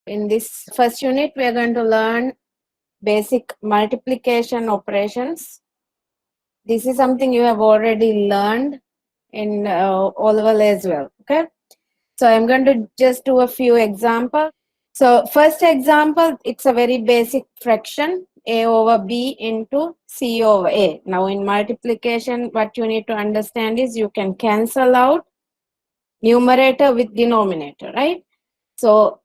In this first unit, we are going to learn basic multiplication operations. This is something you have already learned in O-level as well. Okay, so I'm going to just do a few examples. So first example, it's a very basic fraction, a over b into c over a. Now in multiplication, what you need to understand is you can cancel out numerator with denominator, right? So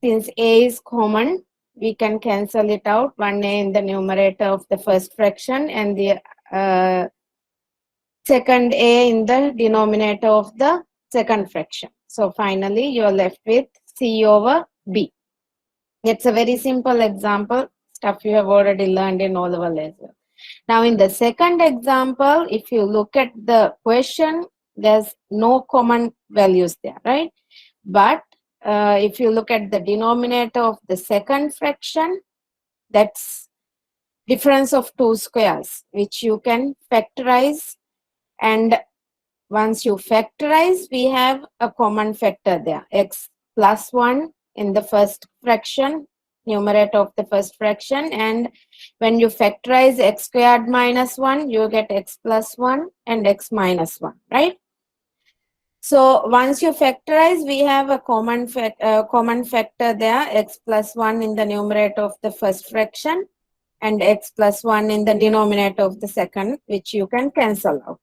since a is common, we can cancel it out, 1a in the numerator of the first fraction and the second a in the denominator of the second fraction. So finally, you're left with c over b. It's a very simple example, stuff you have already learned in O-level as well. Now in the second example, if you look at the question, there's no common values there, right? But if you look at the denominator of the second fraction, that's difference of two squares, which you can factorize. And once you factorize, we have a common factor there, x plus 1 in the first fraction, numerator of the first fraction. And when you factorize x squared minus 1, you get x plus 1 and x minus 1, right? So once you factorize, we have a common factor there, x plus 1 in the numerator of the first fraction and x plus 1 in the denominator of the second, which you can cancel out.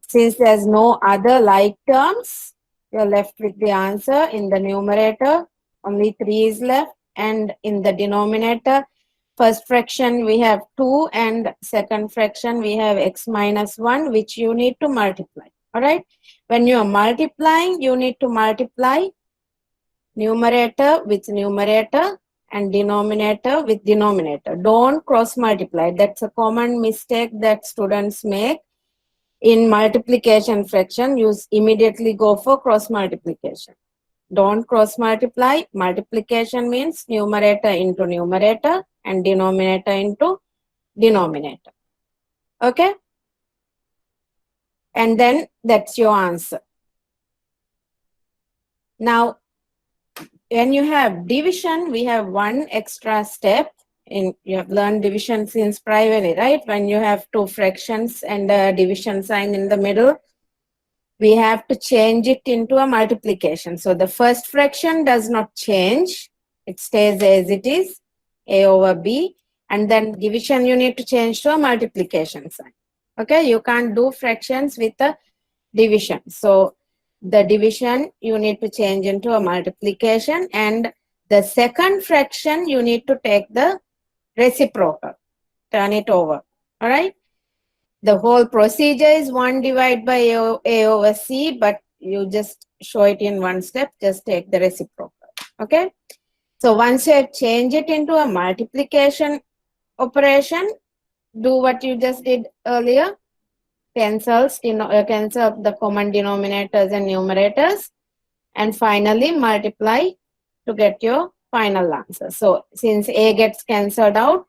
Since there's no other like terms, you're left with the answer. In the numerator, only 3 is left, and in the denominator, first fraction we have 2 and second fraction we have x minus 1, which you need to multiply. All right, when you are multiplying, you need to multiply numerator with numerator and denominator with denominator. Don't cross multiply. That's a common mistake that students make. In multiplication fraction, you immediately go for cross multiplication. Don't cross multiply. Multiplication means numerator into numerator and denominator into denominator. Okay? And then that's your answer. Now, when you have division, we have one extra step. You have learned division since primarily, right? When you have two fractions and a division sign in the middle, we have to change it into a multiplication. So the first fraction does not change. It stays as it is, a over b. And then division you need to change to a multiplication sign. Okay, you can't do fractions with a division. So the division you need to change into a multiplication, and the second fraction you need to take the reciprocal, turn it over. All right, the whole procedure is 1 divided by a over c, but you just show it in one step. Just take the reciprocal. Okay, so once you have changed it into a multiplication operation, do what you just did earlier. Cancel the common denominators and numerators, and finally multiply to get your final answer. So since a gets cancelled out,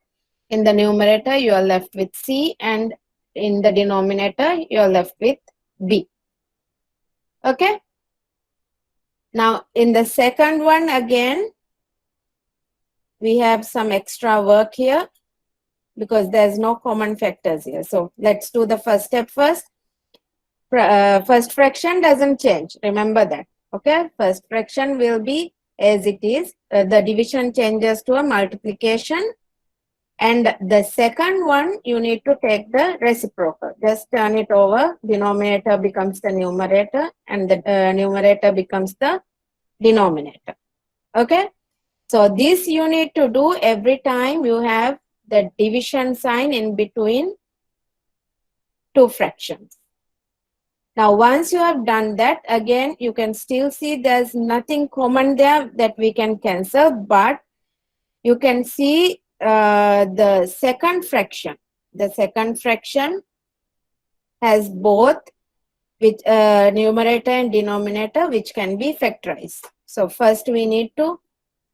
in the numerator you are left with c, and in the denominator you are left with b. Okay. Now in the second one, again we have some extra work here, because there's no common factors here. So let's do the first step first. First fraction doesn't change. Remember that. Okay. First fraction will be as it is. The division changes to a multiplication. And the second one, you need to take the reciprocal. Just turn it over. Denominator becomes the numerator, and the numerator becomes the denominator. Okay. So this you need to do every time you have the division sign in between two fractions. Now, once you have done that, again, you can still see there's nothing common there that we can cancel, but you can see the second fraction. The second fraction has both with numerator and denominator, which can be factorized. So first we need to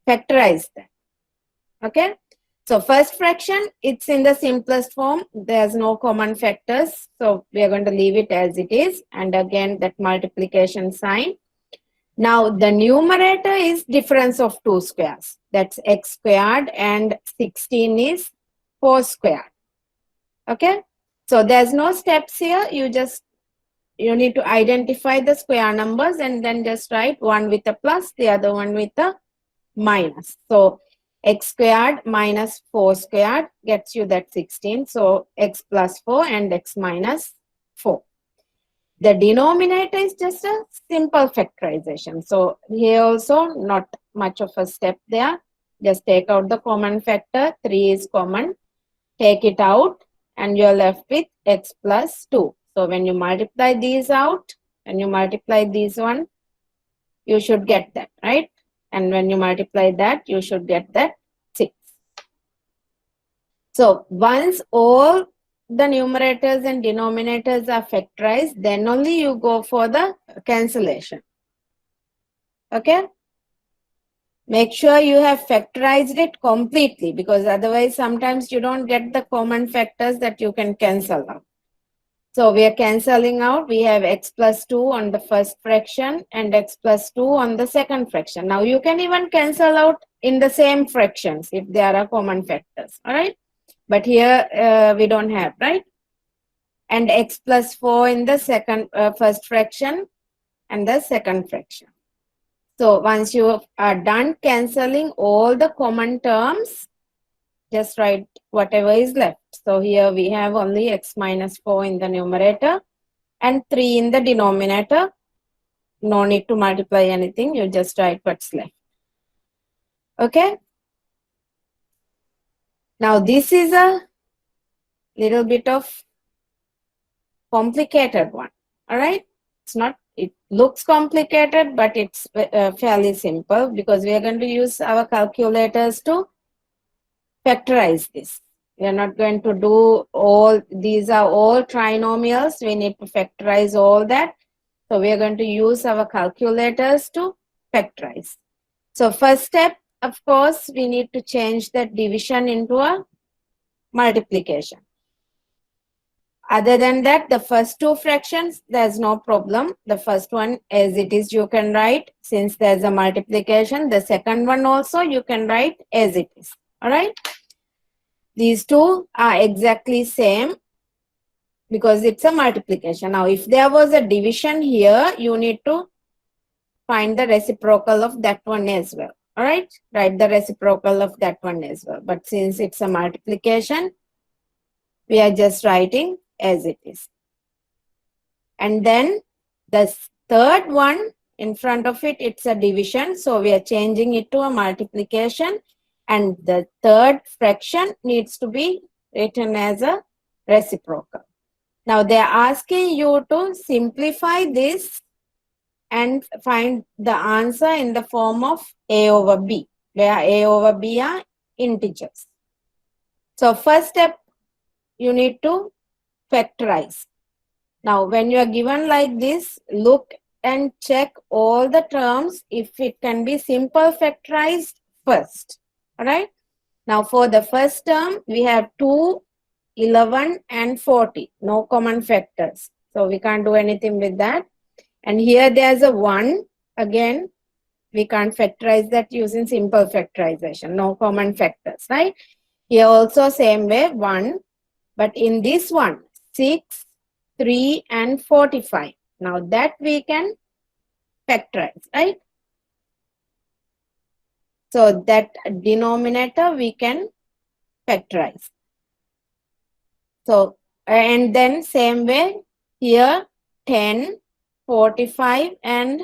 factorize that. Okay. So first fraction, it's in the simplest form. There's no common factors. So we are going to leave it as it is. And again, that multiplication sign. Now the numerator is difference of two squares. That's x squared and 16 is 4 squared. Okay. So there's no steps here. You need to identify the square numbers and then just write one with a plus, the other one with a minus. So x squared minus 4 squared gets you that 16. So x plus 4 and x minus 4. The denominator is just a simple factorization. So here also not much of a step there. Just take out the common factor. 3 is common. Take it out and you're left with x plus 2. So when you multiply these out, when you multiply these one, you should get that, right? And when you multiply that, you should get that 6. So once all the numerators and denominators are factorized, then only you go for the cancellation. Okay? Make sure you have factorized it completely, because otherwise sometimes you don't get the common factors that you can cancel out. So we are cancelling out. We have x plus 2 on the first fraction and x plus 2 on the second fraction. Now you can even cancel out in the same fractions if there are common factors. All right. But here we don't have, right? And x plus 4 in the first fraction and the second fraction. So once you are done cancelling all the common terms, just write whatever is left. So here we have only x minus 4 in the numerator and 3 in the denominator. No need to multiply anything. You just write what's left. Okay. Now this is a little bit of complicated one. All right. It looks complicated, but it's fairly simple because we are going to use our calculators to factorize this. We are not going to do these are all trinomials. We need to factorize all that. So we are going to use our calculators to factorize. So first step, of course, we need to change that division into a multiplication. Other than that, the first two fractions, there's no problem. The first one, as it is, you can write. Since there's a multiplication, the second one also, you can write as it is. All right? These two are exactly same because it's a multiplication. Now, if there was a division here, you need to find the reciprocal of that one as well. All right? Write the reciprocal of that one as well. But since it's a multiplication, we are just writing as it is. And then the third one in front of it, it's a division. So we are changing it to a multiplication. And the third fraction needs to be written as a reciprocal. Now they are asking you to simplify this and find the answer in the form of a over b, where a over b are integers. So first step, you need to factorize. Now, when you are given like this, look and check all the terms if it can be simple factorized first. All right. Now, for the first term, we have 2, 11, and 40. No common factors. So, we can't do anything with that. And here there's a 1. Again, we can't factorize that using simple factorization. No common factors, right? Here also same way, 1. But in this one, 6, 3, and 45. Now that we can factorize, right? So that denominator we can factorize. So, and then same way, here 10, 45, and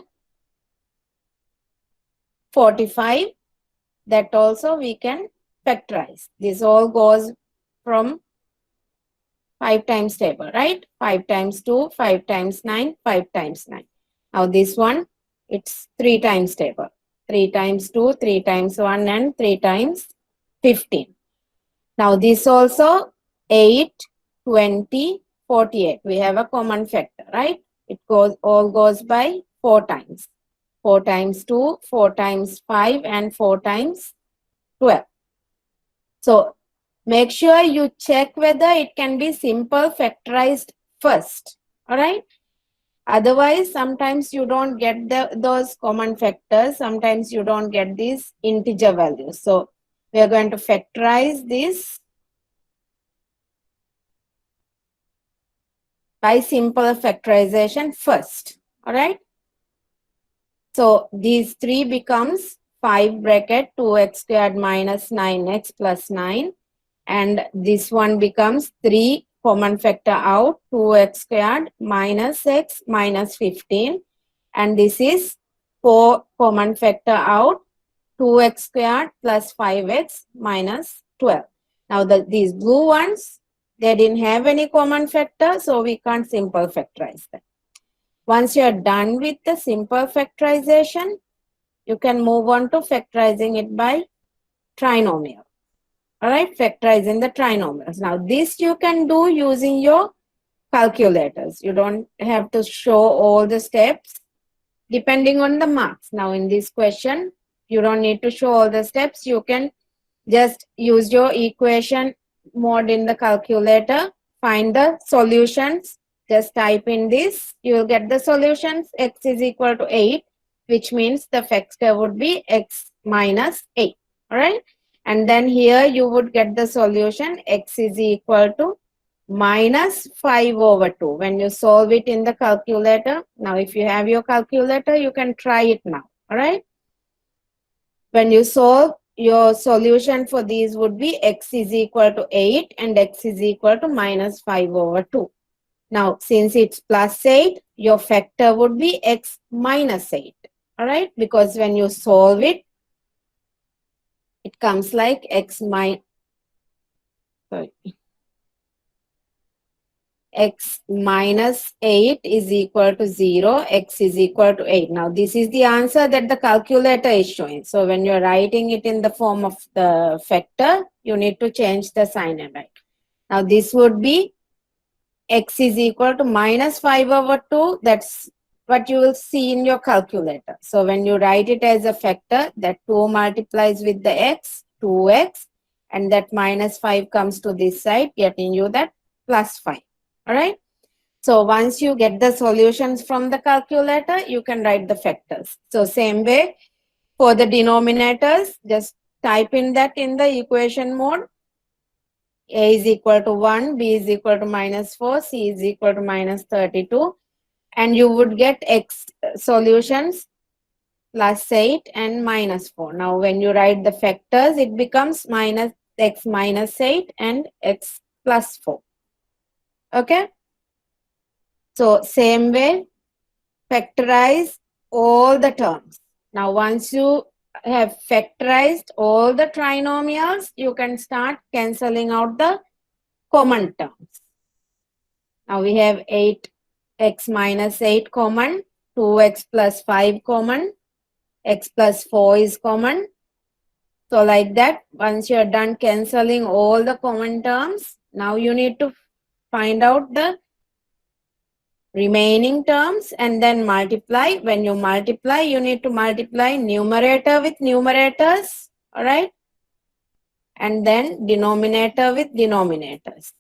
45. That also we can factorize. This all goes from 5 times table, right? 5 times 2, 5 times 9, 5 times 9. Now this one, it's 3 times table. 3 times 2, 3 times 1, and 3 times 15. Now this also 8, 20, 48. We have a common factor, right? It all goes by 4 times. 4 times 2, 4 times 5, and 4 times 12. So make sure you check whether it can be simple factorized first. All right. Otherwise, sometimes you don't get those common factors. Sometimes you don't get these integer values. So we are going to factorize this by simple factorization first. All right. So these 3 becomes 5 bracket 2x squared minus 9x plus 9. And this one becomes 3 common factor out 2x squared minus x minus 15. And this is 4 common factor out 2x squared plus 5x minus 12. Now these blue ones, they didn't have any common factor, so we can't simple factorize them. Once you're done with the simple factorization, you can move on to factorizing it by trinomial. All right, factorizing the trinomials. Now this you can do using your calculators. You don't have to show all the steps depending on the marks. Now in this question, you don't need to show all the steps. You can just use your equation mode in the calculator, find the solutions, just type in this, you will get the solutions. X is equal to 8, which means the factor would be x minus 8, all right? And then here you would get the solution, x is equal to minus 5 over 2. When you solve it in the calculator, now if you have your calculator, you can try it now, all right? When you solve, your solution for these would be x is equal to 8 and x is equal to minus 5 over 2. Now, since it's plus 8, your factor would be x minus 8. All right? Because when you solve it, it comes like x minus 8 is equal to 0, x is equal to 8. Now, this is the answer that the calculator is showing. So, when you're writing it in the form of the factor, you need to change the sign and write. Now, this would be x is equal to minus 5 over 2. That's what you will see in your calculator. So, when you write it as a factor, that 2 multiplies with the x, 2x, and that minus 5 comes to this side, getting you that plus 5. All right. So once you get the solutions from the calculator, you can write the factors. So same way for the denominators, just type in that in the equation mode. A is equal to 1, B is equal to minus 4, C is equal to minus 32. And you would get x solutions plus 8 and minus 4. Now when you write the factors, it becomes minus x minus 8 and x plus 4. Okay. So same way, factorize all the terms. Now once you have factorized all the trinomials, you can start cancelling out the common terms. Now we have 8x minus 8 common, 2x plus 5 common, x plus 4 is common. So like that, once you are done cancelling all the common terms, now you need to find out the remaining terms and then multiply. When you multiply, you need to multiply numerator with numerators, all right? And then denominator with denominators.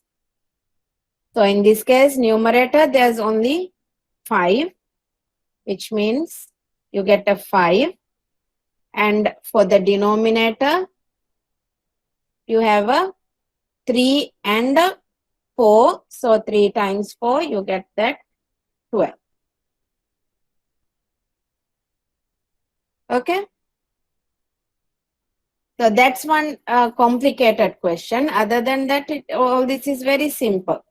So in this case, numerator, there's only 5, which means you get a 5. And for the denominator, you have a 3 and a 4. So 3 times 4, you get that 12. Okay. So that's one complicated question. Other than that, all this is very simple.